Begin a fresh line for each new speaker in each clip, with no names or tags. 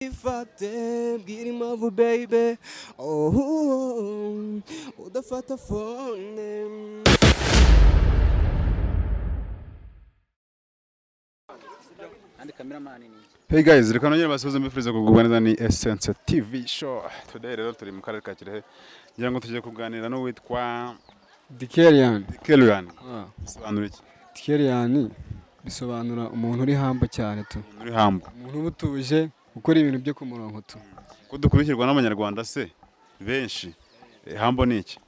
Ifate bwira impamvu baby oh udafata phone.
Hey guys, reka nongere basubize mbifuriza kugubwa neza ni Essence TV show. Today rero turi mu karere ka Kirehe. Ngira ngo tujye kuganira no witwa
Dikelian.
Bisobanura iki?
Dikelian bisobanura umuntu uri hamba cyane tu.
Muri hamba.
Umuntu ubutuje ukora ibintu byo ku murongo tu.
Ko dukurikirwa n'abanyarwanda se benshi. Hambo ni iki?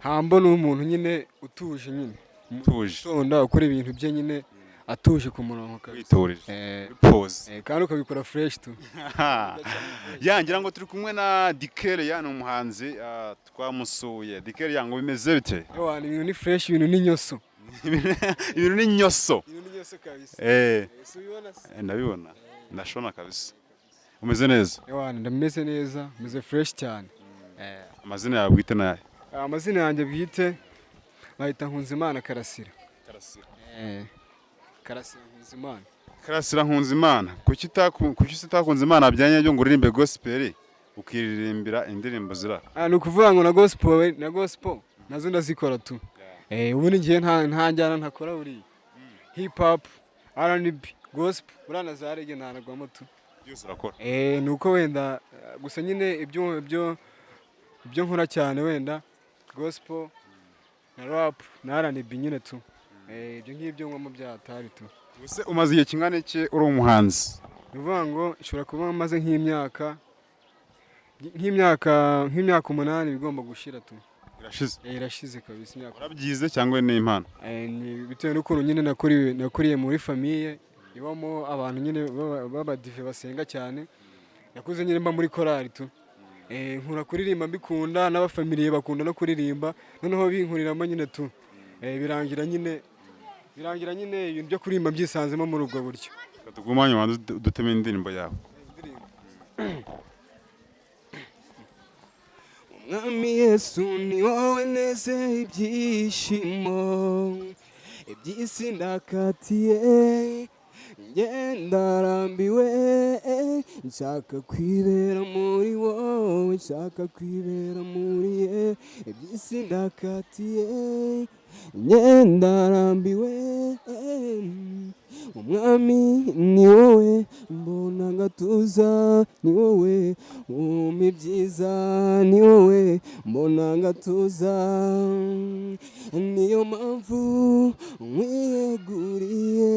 Hambo ni umuntu nyine utuje nyine.
Utuje.
Tonda ukora ibintu bye nyine atuje ku murongo kabisa.
Witurije. Pause.
Kandi ukabikora fresh tu.
Ngira ngo turi kumwe na Dikelian umuhanzi twamusuye. Dikelian ngo bimeze bite?
Ewa ibintu ni fresh, ibintu ni nyoso.
Ibintu ni nyoso.
Ibintu ni nyoso kabisa.
Subibona se? Ndabibona. Ndashona kabisa. Umeze neza?
Ewa ndameze neza, meze fresh cyane.
Amazina yawe bwite naye?
Amazina yanjye bwite bahita Nkunzimana Karasira.
Karasira.
Karasira Nkunzimana.
Karasira Nkunzimana. Kuki utakunze Imana byanye byo ngo uririmbe gospel ukiririmbira indirimbo zira?
Ni ukuvuga ngo na gospel nazo ndazikora tu. Ubundi ngiye nta njyana ntakora buri hip hop, R&B, gospel, urana za reggae ntanagwamo tu.
Byose urakora?
Nuko wenda gusa nyine ibyo nkora cyane wenda gospel na rap na R&B nyine tu. Ibyo ngibyo ngoma byatari tu.
Use umaze igihe kingana iki uri umuhanzi?
Uvuga ngo ishobora kuba maze nk'imyaka 8 bigomba gushira tu.
Irashize?
Irashize kabisa imyaka.
Urabyize cyangwa ni impano?
Ni bitewe n'ukuntu nyine nakuriye muri famille ibamo abantu nyine b'abadive basenga cyane. Nakuze nyine mba muri korali tu. Nkura kuririmba mbikunda n'abafamiliye bakunda no kuririmba noneho binkuriramo nyine tu. Birangira nyine ibintu byo kuririmba byisanzemo muri ubwo buryo.
Tugumanye wanze duteme indirimbo yawe.
Mwami Yesu ni wowe neze ibyishimo iby'isi ndakatiye ngendarambiwe nshaka kwibera muri wowe nshaka kwibera muri ye iby'isi ndakatiye ngendarambiwe umwami ni wowe mbona ngatuza ni wowe umpa byiza ni wowe mbona ngatuza niyo mpamvu nkwiyeguriye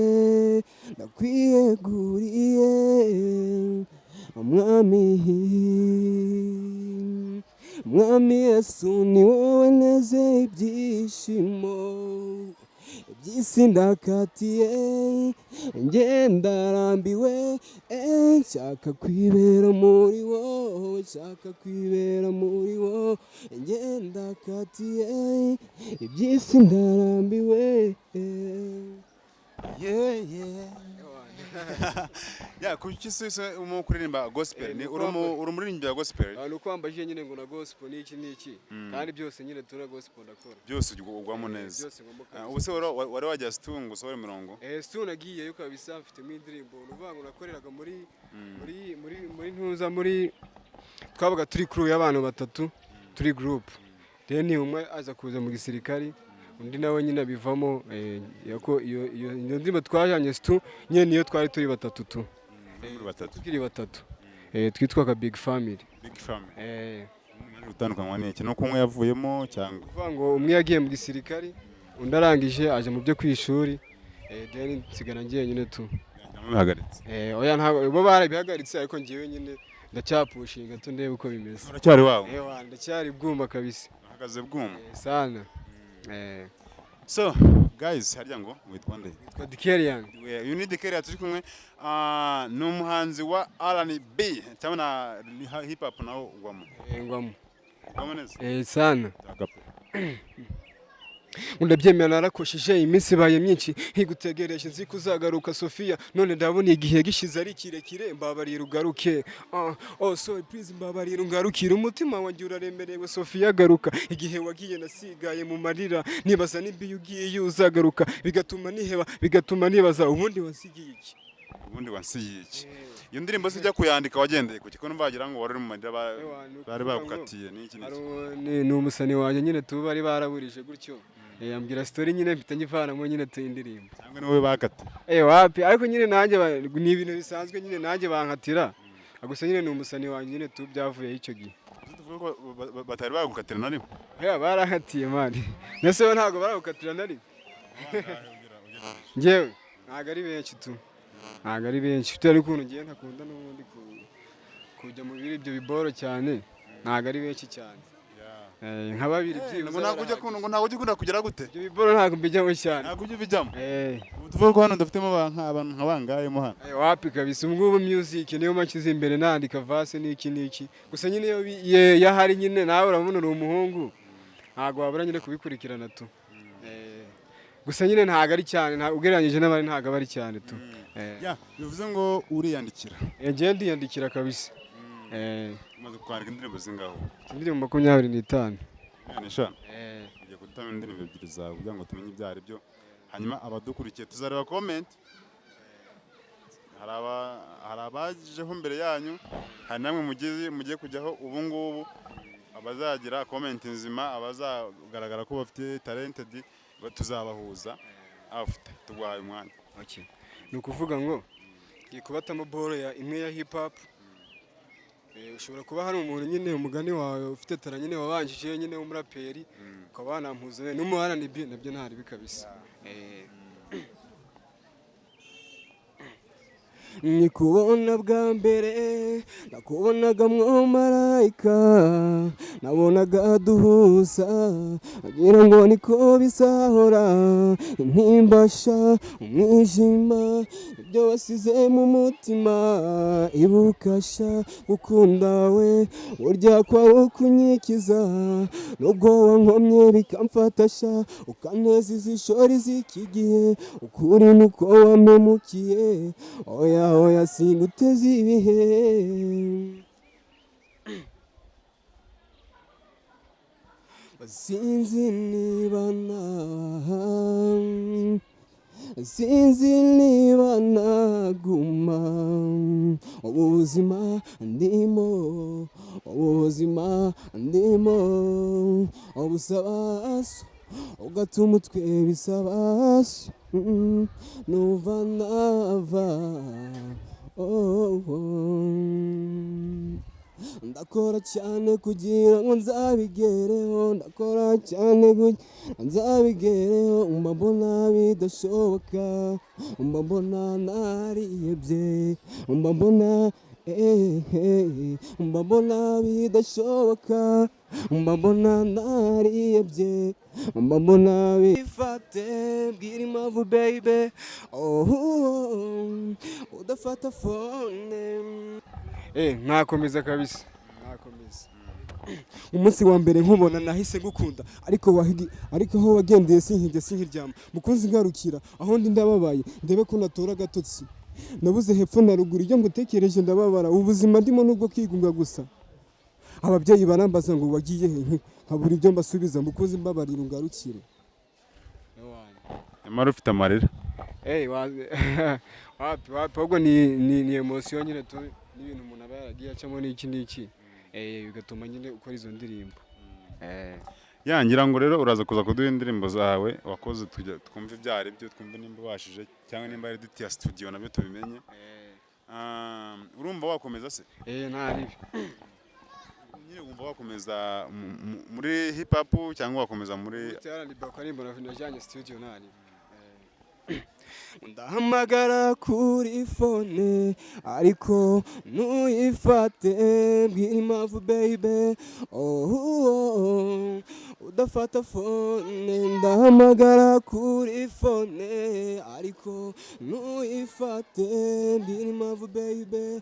ndakwiyeguriye mwami Yesu ni wowe neze ibyishimo iby'isi ndakatiye ngendarambiwe nshaka kwibera muri wowe nshaka kwibera muri wowe ngendakatiye iby'isi ndarambiwe
Kuki se umu kuririmba gospel ni urumuririmbyi wa gospel?
Nuko wambaje nyine ngo na gospel niki kandi byose nyine tura gospel ndakora.
Byose ugwamo neza. Ubuse wari wajya stungu sohora mirongo?
Stu nagiye yo kabisa mfite mu indirimbo nuvuga ngo nakoreraga muri ntuza muri twabaga turi crew y'abantu batatu turi group. Then umwe aza kuza mu gisirikari undi nawe nyine bivamo yako iyo ndirimbo twajanye Stu nyene niyo twari turi batatu tu. Tukiri batatu. Twitwaga Big Family.
Big Family. Utandukanywa n'iki no kumwe yavuyemo cyangwa?
Kuvuga ngo umwe yagiye mu gisirikari undi arangije aje mu byo kwishuri then nsigara ngiye nyine tu.
Bihagaritse?
Oya ntabwo bo barabihagaritse ariko ngiye nyine ndacyapushinga tu ndebe uko bimeze.
Uracyari wawe?
Ndacyari bwuma kabisa.
Uhagaze bwuma?
Sana.
So guys harya ngo witwa nde?
Witwa Dikelian.
You need Dikelian turi kumwe ni umuhanzi wa R&B cyangwa na hip hop nawo ugwamo?
Ngwamo.
Ugwamo neza?
Sana. Ndabyemera narakoshije iminsi baye myinshi higutegereje nzi kuzagaruka Sofia none ndabona igihe gishize ari kirekire mbabarira ugaruke so please mbabarira ungarukira umutima wanjye uraremerewe Sofia garuka igihe wagiye nasigaye mu marira nibaza nimbi ugiye uzagaruka bigatuma niheba bigatuma nibaza ubundi wasigiye iki
ubundi wansigiye iki iyo ndirimbo se ijya kuyandika wagendeye kuki ko numva wagira ngo wari mu marira bari bagukatiye n'iki
ni umusani wanjye nyine tuba bari baraburije gutyo yambwira story nyine mfite nyivanamo nyine tuyindirimbo
cyangwa niwe bakati
wapi ariko nyine nanjye ni ibintu bisanzwe nyine nanjye bankatira gusa nyine ni umusani wanjye nyine tu byavuye icyo gihe
batari bagukatira na rimwe
barankatiye mani nese bo ntabwo baragukatira na rimwe njyewe ntabwo ari benshi tu ntabwo ari benshi tutari ukuntu ngiye ntakunda n'ubundi kujya mu biri ibyo biboro cyane ntabwo ari benshi cyane nka babiri
ngo ntabwo ujya ukunda kugera gute
ibyo biboro ntabwo mbijyamo cyane
ntabwo ujya ubijyamo ubu tuvuga ko hano dufitemo abantu nka bangayemo hano
wapi kabisa ubungubu music niyo makize imbere nandika vase n'iki gusa nyine iyo hari nyine nawe urabona uri umuhungu ntabwo wabura nyine kubikurikirana tu gusa nyine ntabwo ari cyane ugereranyije n'abari ntabwo aba ari cyane tu
bivuze ngo uriyandikira
ngiye ndiyandikira kabisa
umaze kwandika indirimbo zingaho
indirimbo 25
n'eshanu ugiye kudutamo indirimbo ebyiri zawe kugira ngo tumenye ibyo ari byo hanyuma abadukurikiye tuzareba comment hari abajeho mbere yanyu hari namwe mugiye kujyaho ubu ngubu abazagira comment nzima abazagaragara ko bafite talented tuzabahuza afite tugwaye umwanya
ni ukuvuga ngo ngiye kubatamo boro imwe ya hip hop ushobora kuba hari umuntu nyine umugani wawe ufite tara nyine wabanjije nyine w'umuraperi ukaba wanampuza n'umuhana nabyo ntari bikabisa nikubona bwa mbere nakubonaga mwo marayika nabonaga duhuza agira ngo niko bizahora intimbasha umwijima ibyo wasize mu mutima ibukasha gukunda we burya kwawe kunyikiza nubwo wankomye bikamfatasha ukaneza izishori z'iki gihe ukuri nuko wampemukiye oya singuteze ibihe sinzi niba naguma ubuzima ndimo obusabaso ugatuma umutwe bisabaso nuva nava ndakora cyane kugira ngo nzabigereho mbona bidashoboka mbona nariyebye mbona bidashoboka mbona nariyebye mbona bifate bwira impamvu baby udafata phone nakomeza kabisa umunsi wa mbere nkubona nahise gukunda ariko aho wagendeye sinkiryama mukunzi ngarukira aho ndi ndababaye ndebe ko natora agatotsi nabuze hepfo na ruguru iyo ngutekereje ndababara ubuzima ndimo nubwo kwigunga gusa ababyeyi barambaza ngo wagiye he nkabura ibyo mbasubiza mukunzi mbabarira ungarukire
nyamara ufite amarira
wapi ahubwo ni emotion nyine n'ibintu umuntu aba yaragiye acamo n'iki bigatuma nyine ukora izo ndirimbo
yangira ngo rero uraza kuza kuduha indirimbo zawe wakoze twumve ibyo ari byo twumve nimba ubashije cyangwa nimba ari edit ya studio nabyo tubimenye urumva wakomeza se
ntaribi
nyine wumva wakomeza muri hip hop cyangwa wakomeza muri
Karimbo najyanye studio ntaribi ndahamagara kuri phone ariko ntuyifate bwira impamvu baby udafata phone ndahamagara kuri phone ariko ntuyifate bwira impamvu baby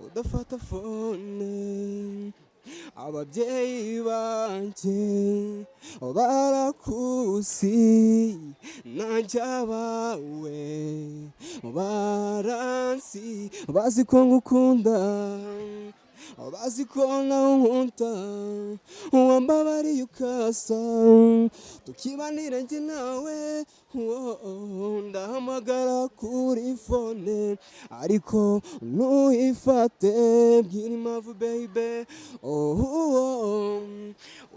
udafata phone ababyeyi banjye barakuzi nanjye abawe baransi bazi ko ngukunda bazi ko nawe unkunda wambabariye ukasa tukibanira njye nawe
ndahamagara kuri fone ariko ntuyifate bwira impamvu baby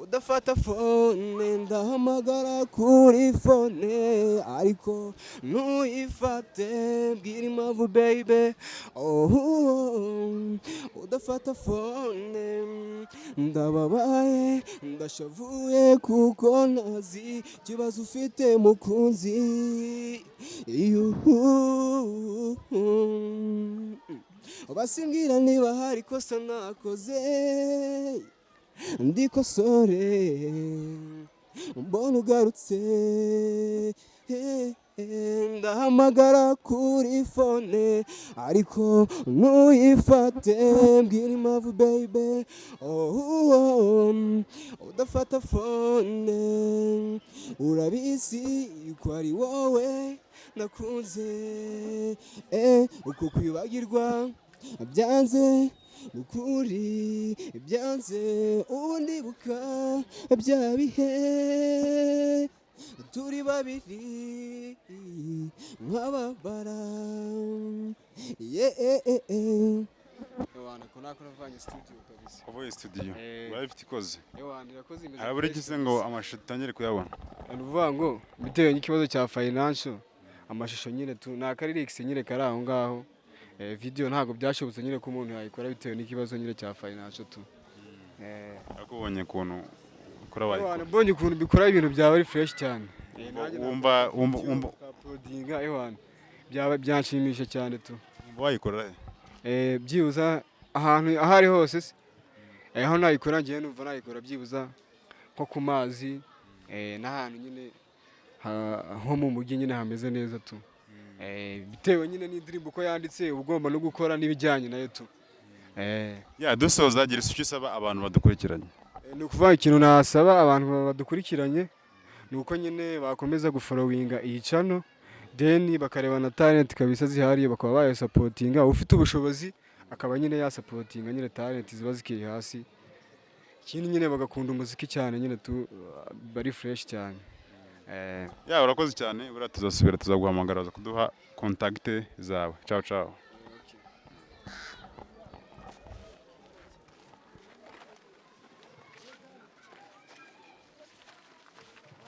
udafata fone ndahamagara kuri fone ariko ntuyifate bwira impamvu baby udafata fone ndababaye ndashavuye kuko ntazi ikibazo ufite mukunzi basimbwira niba hari ikosa nakoze ndikosore mbona ugarutse ndahamagara kuri fone ariko ntuyifate mbwira impamvu baby udafata fone urabizi ko ari wowe nakunze uko kwibagirwa byanze ukuri byanze ubu ndibuka bya bihe turi babiri nk'ababara
Ewana ko nakora vanye studio kabisa.
Uvuye studio urabifite ikoze
Ewana irakoze imeze.
arabura gise ngo amashusho tangire kuyabona
Nuvuga ngo bitewe n'ikibazo cya financial amashusho nyine tu naka lyrics nyine kari aho ngaho video ntago byashobotse nyine ko umuntu yayikora bitewe n'ikibazo nyine cya financial tu
akubonye kuntu ukora wayi
Ewana mbonye ukuntu bikora ibintu byawe ari fresh cyane
wumva
uploadinga Ewana byaba byanshimisha cyane tu
wayikora
byibuza ahantu ahari hose se aho nayikora ngiye numva nayikora byibuza nko ku mazi n'ahantu nyine nko mu mujyi nyine hameze neza tu bitewe nyine n'indirimbo uko yanditse ugomba no gukora n'ibijyanye nayo tu
ya dusoza gira icyo usaba abantu badukurikiranye
ni ukuvuga ikintu nasaba abantu badukurikiranye ni uko nyine bakomeza gufollowinga iyi channel then bakareba na talent kabisa zihariye bakaba bayasapotinga ufite ubushobozi akaba nyine yasapotinga nyine talent ziba zikiri hasi ikindi nyine bagakunda umuziki cyane nyine tu bari fresh cyane
ya urakoze cyane buriya tuzasubira tuzaguhamagara kuduha contact zawe ciao ciao